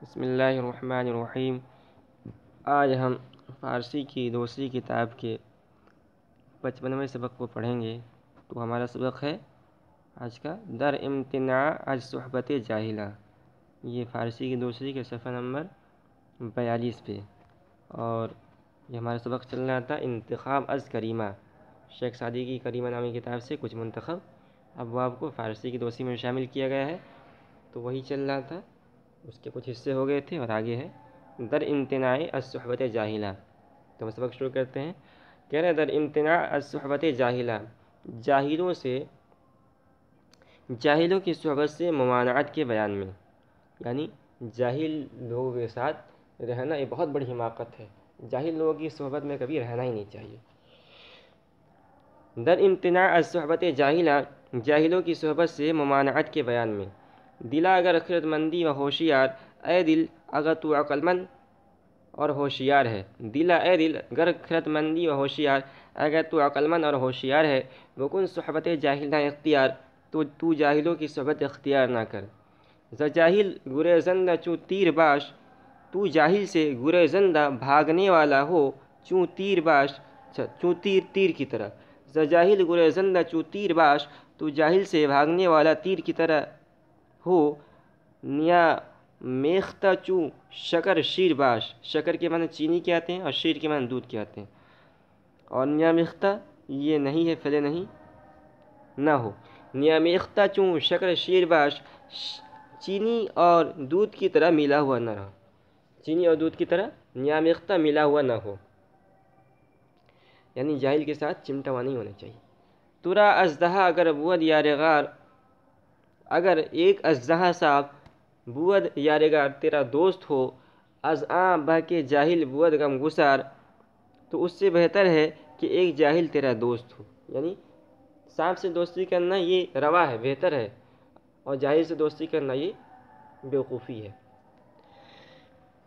بسم اللہ الرحمن الرحیم۔ آج ہم فارسی کی دوسری کتاب کے 55ویں سبق کو پڑھیں گے۔ تو ہمارا سبق ہے آج کا در امتناع از صحبت جاہلہ۔ یہ فارسی کی دوسری کے صفحہ نمبر 42 پہ، اور یہ ہمارا سبق چل رہا تھا انتخاب از کریمہ، شیخ سعدی کی کریمہ نامی کتاب سے کچھ منتخب ابواب کو فارسی کی دوسری میں شامل کیا گیا ہے، تو وہی چل رہا تھا، اس کے کچھ حصے ہو گئے تھے اور آگے ہے در امتناع از صحبت جاہلہ۔ تو ہم سبق شروع کرتے ہیں۔ کہہ رہے ہیں در امتناع از صحبت جاہلہ، جاہلوں کی صحبت سے ممانعت کے بیان میں، یعنی جاہل لوگوں کے ساتھ رہنا یہ بہت بڑی حماقت ہے، جاہل لوگوں کی صحبت میں کبھی رہنا ہی نہیں چاہیے۔ در امتناع از صحبت جاہلہ، جاہلوں کی صحبت سے ممانعت کے بیان میں، دلا اگر خرد مندی و ہوشیار، اے دل اگر تو عقل مند اور ہوشیار ہے، دلا اے دل اگر خرد مندی و ہوشیار، اگر تو عقل مند اور ہوشیار ہے، وکن صحبت جاہلہ اختیار، تو جاہلوں کی صحبت اختیار نہ کر۔ ز جاہل گریزندہ چوں تیر باش، تو جاہل سے گریزندہ بھاگنے والا ہو، چوں تیر کی طرح۔ ز جاہل گریزندہ چوں تیر باش، تو جاہل سے بھاگنے والا تیر کی طرح ہو۔ نیا میختہ چوں شکر شیر باش، شکر کے معنی چینی کے آتے ہیں اور شیر کے معنی دودھ کے آتے ہیں، اور نیا میختہ یہ نہیں ہے، فعل نہیں نہ ہو۔ نیا میختہ چوں شکر شیر باش، چینی اور دودھ کی طرح ملا ہوا نہ رہو، چینی اور دودھ کی طرح نیا میختہ ملا ہوا نہ ہو، یعنی جاہل کے ساتھ چمٹا نہیں ہونا چاہیے۔ ترا ازدہا اگر بود یار غار، اگر ایک ازدہا صاحب بود یار غار تیرا دوست ہو، از آں بہ کے جاہل بود غم گسار، تو اس سے بہتر ہے کہ ایک جاہل تیرا دوست ہو، یعنی سانپ سے دوستی کرنا یہ روا ہے، بہتر ہے، اور جاہل سے دوستی کرنا یہ بیوقوفی ہے۔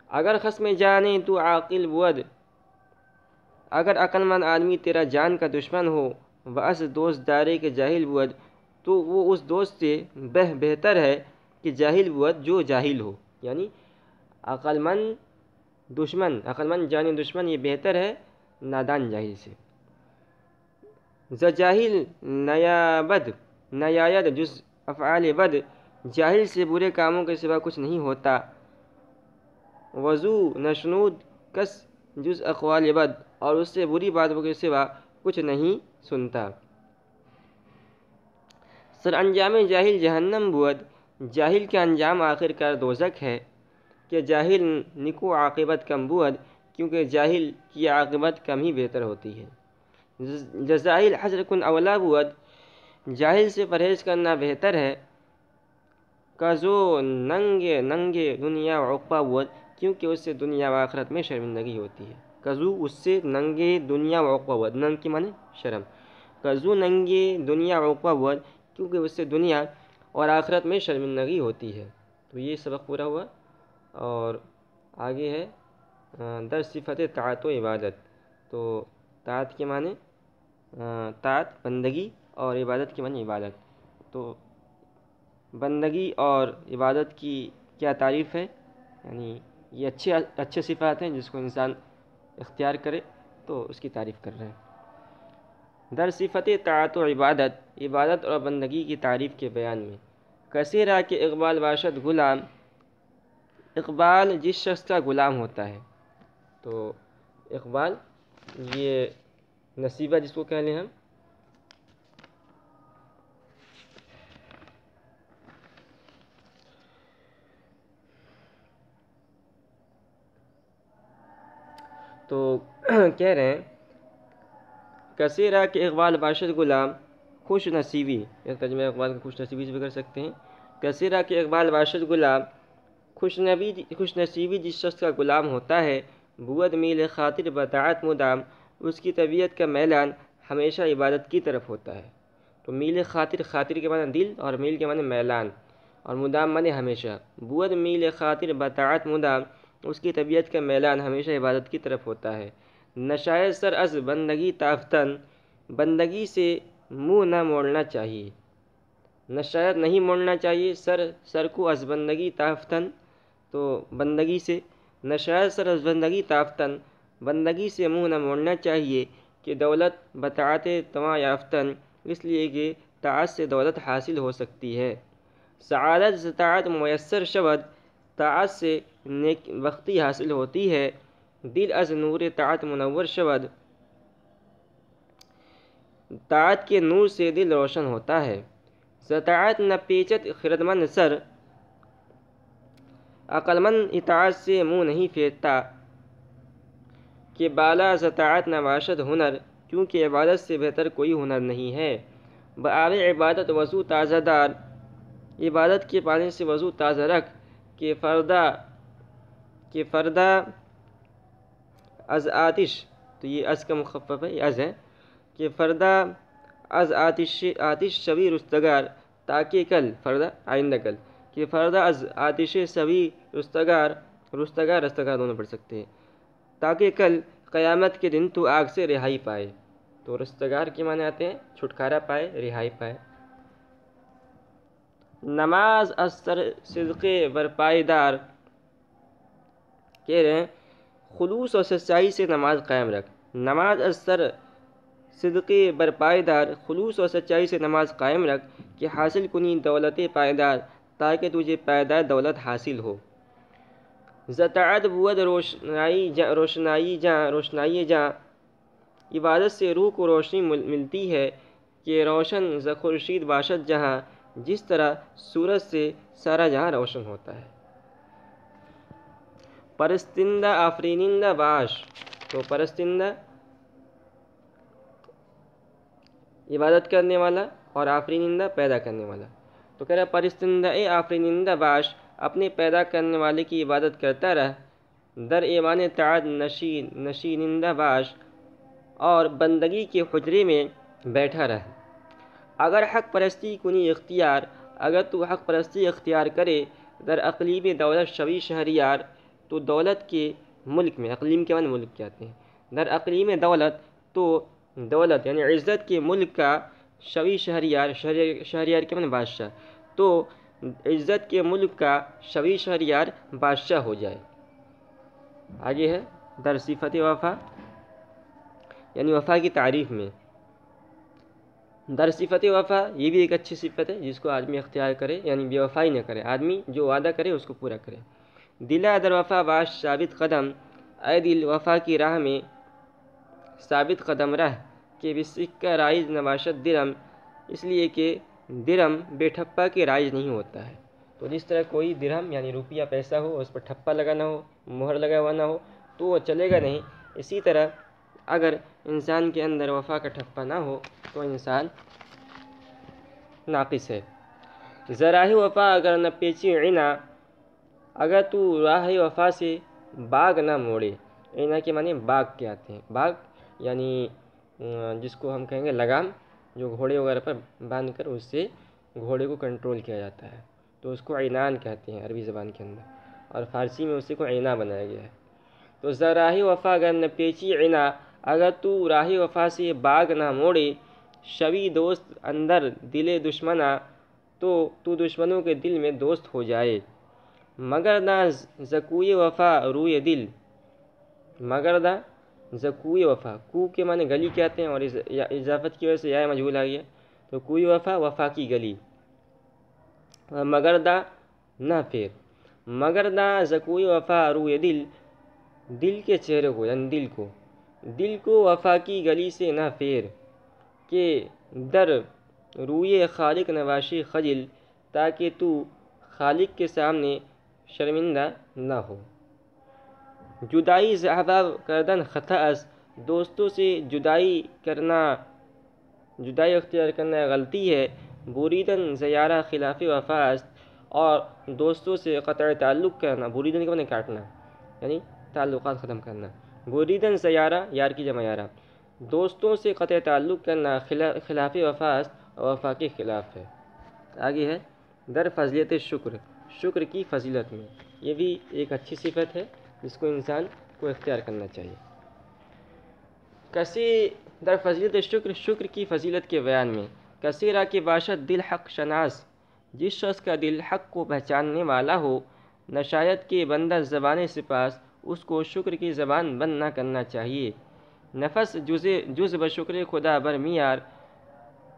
اگر خصم جانے تو عاقل بود، اگر عقل مند آدمی تیرا جان کا دشمن ہو، بس دوست دارے کے جاہل بود، تو وہ اس دوست سے بہتر ہے کہ جاہل بود جو جاہل ہو، یعنی عقل مند جانے دشمن یہ بہتر ہے نادان جاہل سے۔ ز جاہل نیاید جز افعال بد، جاہل سے برے کاموں کے سوا کچھ نہیں ہوتا۔ وضو نشنود کس جز اقوال بد، اور اس سے بری باتوں کے سوا کچھ نہیں سنتا۔ سر انجام جاہل جہنم بود، جاہل کا انجام آخر کار دوزخ ہے، کہ جاہل نکو عاقبت کم بود، کیونکہ جاہل کی عاقبت کم ہی بہتر ہوتی ہے۔ جزائل حذر کن اولا بود، جاہل سے پرہیز کرنا بہتر ہے۔ کزو ننگے دنیا و عقبہ بود، کیونکہ اس سے دنیا و آخرت میں شرمندگی ہوتی ہے۔ کزو اس سے ننگے دنیا و عقبہ بود، ننگ کی معنی شرم، کزو ننگے دنیا و عقبہ بود، کیونکہ اس سے دنیا اور آخرت میں شرمندگی ہوتی ہے۔ تو یہ سبق پورا ہوا، اور آگے ہے در صفت طاعت و عبادت۔ تو طاعت کے معنی طاعت بندگی اور عبادت کے معنی عبادت۔ تو بندگی اور عبادت کی کیا تعریف ہے، یعنی یہ اچھے صفات ہیں جس کو انسان اختیار کرے تو اس کی تعریف کر رہے ہیں۔ در صفت طاعت و عبادت، عبادت اور بندگی کی تعریف کے بیان میں، کثیرہ کے اقبال باشد غلام، اقبال جس شخص کا غلام ہوتا ہے، تو اقبال یہ نصیبہ جس کو کہہ لیں ہم، تو کہہ رہے ہیں کثیرہ کے اقبال باشد غلام خوش نصیبی، یہ ترجمہ اقبال کا خوش نصیبی سے بھی کر سکتے ہیں۔ کثیرہ کے اقبال باشد غلام، خوش نصیبی جس شخص کا غلام ہوتا ہے، بود میل خاطر بطاعت مدام، اس کی طبیعت کا میلان ہمیشہ عبادت کی طرف ہوتا ہے۔ تو میل خاطر کے معنی دل، اور میل کے معنی میلان، اور مدام معنی ہمیشہ۔ بود میل خاطر بطاعت مدام، اس کی طبیعت کا میلان ہمیشہ عبادت کی طرف ہوتا ہے۔ نشائے سر از بندگی تافتن، بندگی سے منہ نہ موڑنا چاہیے، نشائت نہیں موڑنا چاہیے، سر کو از بندگی تافتن، تو بندگی سے نشاط سر بندگی تافتن، بندگی سے منہ نہ موڑنا چاہیے کہ دولت بطاعت تواں یافتن، اس لیے کہ طاعت سے دولت حاصل ہو سکتی ہے۔ سعادت ز طاعت میسر شود، طاعت سے نیک بختی حاصل ہوتی ہے۔ دل از نور طاعت منور شود، طاعت کے نور سے دل روشن ہوتا ہے۔ ز طاعت نہ پیچت خردمند سر، عقلمند اطاعت سے منہ نہیں پھیرتا کہ بالا ز طاعت نہ باشد ہنر، کیونکہ عبادت سے بہتر کوئی ہنر نہیں ہے۔ بآب عبادت وضو تازہ دار، عبادت کے پانی سے وضو تازہ رکھ کہ فردہ از آتش، تو یہ از کا مخفف ہے، یہ از ہے کہ فردہ از آتش شوی رستگار، تاکہ کل فردہ آئندہ کل کہ فردہ از آتش شوی رستگار دونوں پڑھ سکتے ہیں، تاکہ کل قیامت کے دن تو آگ سے رہائی پائے۔ تو رستگار کے معنی آتے ہیں چھٹکارا پائے، رہائی پائے۔ نماز از سر صدق برپائے دار، کہہ رہے ہیں خلوص اور سچائی سے نماز قائم رکھ۔ نماز از سر صدق برپائے دار، خلوص اور سچائی سے نماز قائم رکھ کہ حاصل کنی دولت پائیدار، تاکہ تجھے پائیدار دولت حاصل ہو۔ ز طاعت بود روشنائی جاں، عبادت سے روح کو روشنی ملتی ہے کہ روشن ز خورشید باشد جہاں، جس طرح سورج سے سارا جہاں روشن ہوتا ہے۔ پرستندہ آفرینندہ باش، تو پرستندہ عبادت کرنے والا اور آفرینندہ پیدا کرنے والا، تو کہہ رہا پرستندہ آفرینندہ باش، اپنے پیدا کرنے والے کی عبادت کرتا رہ، در ایوان طاعت نشینندہ باش، اور بندگی کے حجرے میں بیٹھا رہ۔ اگر حق پرستی کنی اختیار، اگر تو حق پرستی اختیار کرے، در اقلیم دولت شوی شہریار، تو دولت کے ملک میں، اقلیم کے معنی ملک کہتے ہیں، در اقلیم دولت، تو دولت یعنی عزت کے ملک کا شوی شہریار، شہریار کے معنی بادشاہ، تو عزت کے ملک کا شوی شہریار بادشاہ ہو جائے۔ آگے ہے در صفت وفا، یعنی وفا کی تعریف میں در صفت وفا، یہ بھی ایک اچھی صفت ہے جس کو آدمی اختیار کرے، یعنی بے وفائی نہ کرے، آدمی جو وعدہ کرے اس کو پورا کرے۔ دلا در وفا باش ثابت قدم، اے دل وفا کی راہ میں ثابت قدم رہ کہ بسکہ رائج نباشد درم، اس لیے کہ درم بے ٹھپا کے رائج نہیں ہوتا ہے۔ تو جس طرح کوئی درہم یعنی روپیہ پیسہ ہو، اس پر ٹھپا لگا نہ ہو، مہر لگا ہوا نہ ہو، تو وہ چلے گا نہیں۔ اسی طرح اگر انسان کے اندر وفا کا ٹھپا نہ ہو تو انسان ناقص ہے۔ ذراہ وفا اگر نہ پیچی عنا، اگر تو راہ وفا سے باغ نہ موڑے، عنا کے معنی باغ کے آتے ہیں، باغ یعنی جس کو ہم کہیں گے لگام، جو گھوڑے وغیرہ پر باندھ کر اس سے گھوڑے کو کنٹرول کیا جاتا ہے، تو اس کو عنان کہتے ہیں عربی زبان کے اندر، اور فارسی میں اسی کو عنا بنایا گیا ہے۔ تو ذراہ وفا اگر نہ پیچی عنا، اگر تو راہ وفا سے باغ نہ موڑے، شوی دوست اندر دل دشمنا، تو دشمنوں کے دل میں دوست ہو جائے۔ مگر نہ زکوئے وفا روئے دل، مگر نہ زکوئے وفا، کو کے معنی گلی کہتے ہیں، اور اضافت کی وجہ سے یا مجہول آ گیا، تو کوئی وفا، وفا کی گلی۔ مگر دا نہ پھر، مگر نہ زکوئے وفا روئے دل، دل کے چہرے کو یعنی دل کو وفا کی گلی سے نہ پھیر کہ در روئے خالق نباشی خجل، تاکہ تو خالق کے سامنے شرمندہ نہ ہو۔ جدائی ز احباب کردن خطا است، دوستوں سے جدائی اختیار کرنا غلطی ہے۔ بریدن ز یارا خلاف وفا است، اور دوستوں سے قطع تعلق کرنا، بریدن کے معنی کاٹنا یعنی تعلقات ختم کرنا، بریدن ز یارا، یار کی جمع یارا، دوستوں سے قطع تعلق کرنا خلاف وفا است، وفا کے خلاف ہے۔ آگے ہے در فضیلت شکر کی فضیلت میں، یہ بھی ایک اچھی صفت ہے جس کو انسان کو اختیار کرنا چاہیے۔ کسی در فضیلت شکر کی فضیلت کے بیان میں، کثیرہ کے باشد دل حق شناس، جس شخص کا دل حق کو پہچاننے والا ہو، نشایت کہ بندہ زبان سپاس اس کو شکر کی زبان بند نہ کرنا چاہیے۔ نفس جز بشکر خدا برمیار،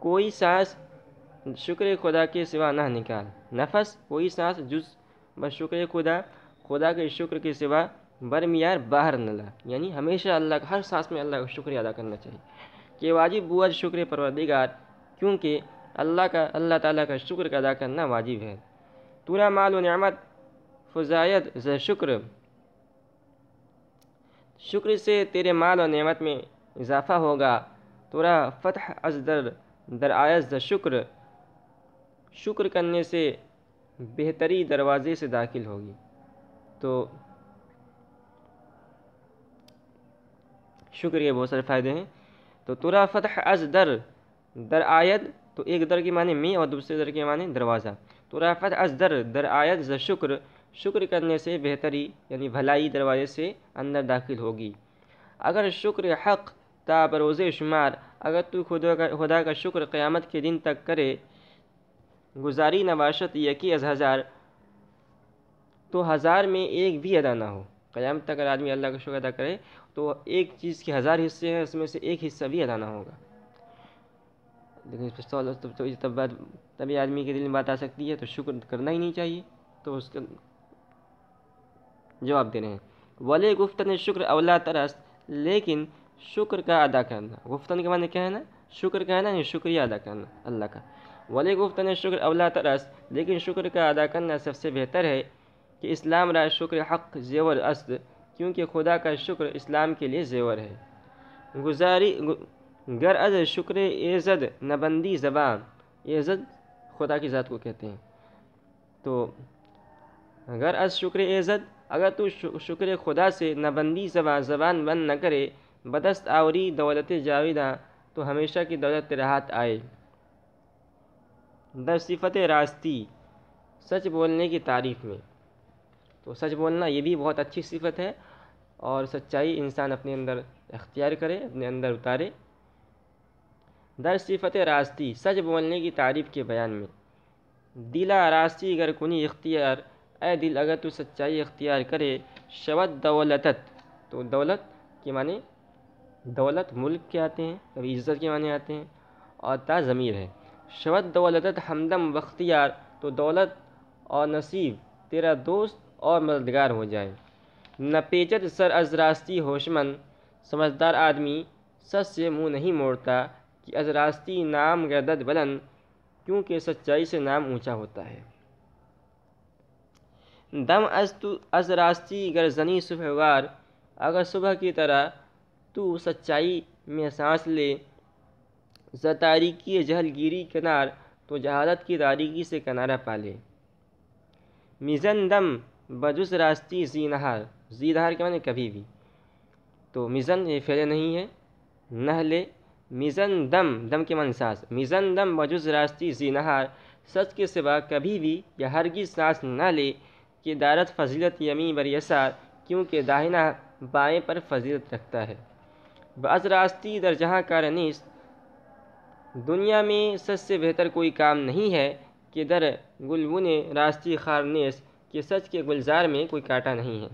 کوئی سانس شکر خدا کے سوا نہ نکال۔ نفس کوئی سانس جز بشکر خدا کے شکر کے سوا برمیار باہر نہ لا، یعنی ہمیشہ اللہ کا، ہر سانس میں اللہ کا شکریہ ادا کرنا چاہیے کہ واجب بود شکر پروردگار، کیونکہ اللہ تعالیٰ کا شکر ادا کرنا واجب ہے۔ تورا مال و نعمت فزاید ز شکر سے تیرے مال و نعمت میں اضافہ ہوگا۔ تورا فتح از در آیت ز شکر کرنے سے بہتری دروازے سے داخل ہوگی۔ تو شکر کے بہت سارے فائدے ہیں۔ تو تورا فتح از در آیت، تو ایک در کے معنی میں اور دوسرے در کے معنی دروازہ۔ تورا فتح از در آیت ز شکر کرنے سے بہتری یعنی بھلائی دروازے سے اندر داخل ہوگی۔ اگر شکر حق تا بروز شمار، اگر تو خدا کا شکر قیامت کے دن تک کرے، گزاری نباشت یکی از ہزار، تو ہزار میں ایک بھی ادا نہ ہو۔ قیامت تک اگر آدمی اللہ کا شکر ادا کرے تو ایک چیز کے ہزار حصے ہیں، اس میں سے ایک حصہ بھی ادا نہ ہوگا۔ لیکن تبھی آدمی کے دل میں بات آ سکتی ہے تو شکر کرنا ہی نہیں چاہیے، تو اس کا جواب دے رہے ہیں ولی گفتن شکر اولا ترس، لیکن شکر کا ادا کرنا، گفتن کے معنی کیا ہے نا، شکر کہنا یعنی شکریہ ادا کرنا اللہ کا۔ ولی گفتن شکر اولا ترس، لیکن شکر کا ادا کرنا سب سے بہتر ہے کہ اسلام را شکر حق زیور است، کیونکہ خدا کا شکر اسلام کے لیے زیور ہے۔ گر از شکر ایزد نبندی زبان، ایزد خدا کی ذات کو کہتے ہیں، تو گر از شکر ایزد، اگر تو شکر خدا سے نبندی زبان بند نہ کرے، بدست آوری دولت جاویدہ، تو ہمیشہ کی دولت تیرے ہاتھ آئے۔ در صفت راستی، سچ بولنے کی تعریف میں، تو سچ بولنا یہ بھی بہت اچھی صفت ہے، اور سچائی انسان اپنے اندر اختیار کرے، اپنے اندر اتارے۔ در صفت راستی، سچ بولنے کی تعریف کے بیان میں، دلا راستی گر کنی اختیار، اے دل اگر تو سچائی اختیار کرے، شود دولتت، تو دولت کے معنی دولت ملک کے آتے ہیں، کبھی عزت کے معنی آتے ہیں، اور تا ضمیر ہے۔ شود دولتت ہمدم بختیار، تو دولت اور نصیب تیرا دوست اور مددگار ہو جائے۔ نہ پیچت سر از راستی ہوشمند، سمجھدار آدمی سچ سے منہ نہیں موڑتا کہ از راستی نام گردد بلند، کیونکہ سچائی سے نام اونچا ہوتا ہے۔ دم از راستی گر زنی صبح وار، اگر صبح کی طرح تو سچائی میں سانس لے، ز تاریکی جہل گیری کنار، تو جہالت کی تاریکی سے کنارہ پالے۔ میزن دم بجز راستی زینہار، زینہار کے معنی کبھی بھی، تو میزن یہ فعل نہیں ہے، نہلے میزن دم کے معنی سانس، میزن دم بجز راستی زینہار، سچ کے سوا کبھی بھی یا ہرگز سانس نہ لے، کہ دارت فضیلت یمین بر یسار، کیونکہ داہنا بائیں پر فضیلت رکھتا ہے۔ بعض راستی در جہاں کار نیست، دنیا میں سچ سے بہتر کوئی کام نہیں ہے، کہ در گلبن راستی خار نیست، کہ سچ کے گلزار میں کوئی کانٹا نہیں ہے۔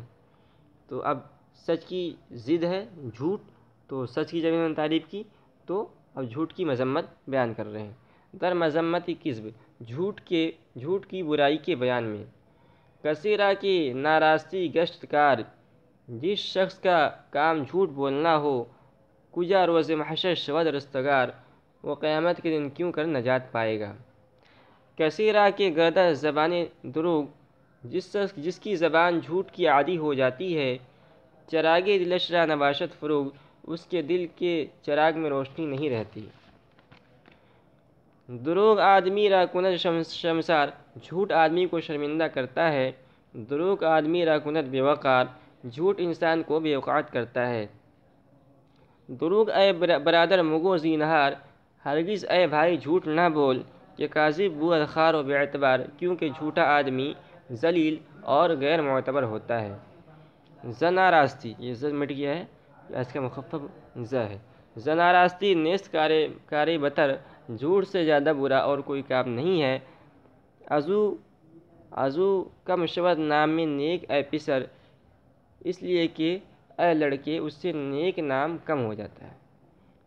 تو اب سچ کی ضد ہے جھوٹ، تو سچ کی جب انہوں نے تعریف کی تو اب جھوٹ کی مذمت بیان کر رہے ہیں۔ در مذمت کذب، جھوٹ کی برائی کے بیان میں، کثیرہ کی ناراستی گشت کار، جس شخص کا کام جھوٹ بولنا ہو، کجا روز محشر شود رستگار، وہ قیامت کے دن کیوں کر نجات پائے گا۔ کثیرہ کے گردہ زبان دروغ، جس کی زبان جھوٹ کی عادی ہو جاتی ہے، چراغ دلش را نباشت فروغ، اس کے دل کے چراغ میں روشنی نہیں رہتی۔ دروغ آدمی را کند شمسار، جھوٹ آدمی کو شرمندہ کرتا ہے۔ دروغ آدمی را کند بے وقار، جھوٹ انسان کو بے وقار کرتا ہے۔ دروغ اے برادر مگو زینہار، ہرگز اے بھائی جھوٹ نہ بول، کہ کاذب بود خوار و بے اعتبار، کیونکہ جھوٹا آدمی ذلیل اور غیر معتبر ہوتا ہے۔ زنا راستی، یہ ز مٹ گیا ہے، اس کا مخفف ز ہے۔ زنا راستی نیست کارے بتر، جھوٹ سے زیادہ برا اور کوئی کام نہیں ہے۔ ازو ازو کم شود نام میں نیک اے پسر، اس لیے کہ اے لڑکے اس سے نیک نام کم ہو جاتا ہے۔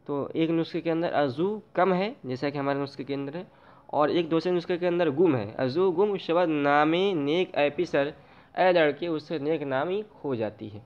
تو ایک نسخے کے اندر ازو کم ہے جیسا کہ ہمارے نسخے کے اندر ہے، اور ایک دوسرے نسخے کے اندر گم ہے، ازو گم شود نام نیک اے پسر، اے لڑکے اس سے نیک نامی کھو جاتی ہے۔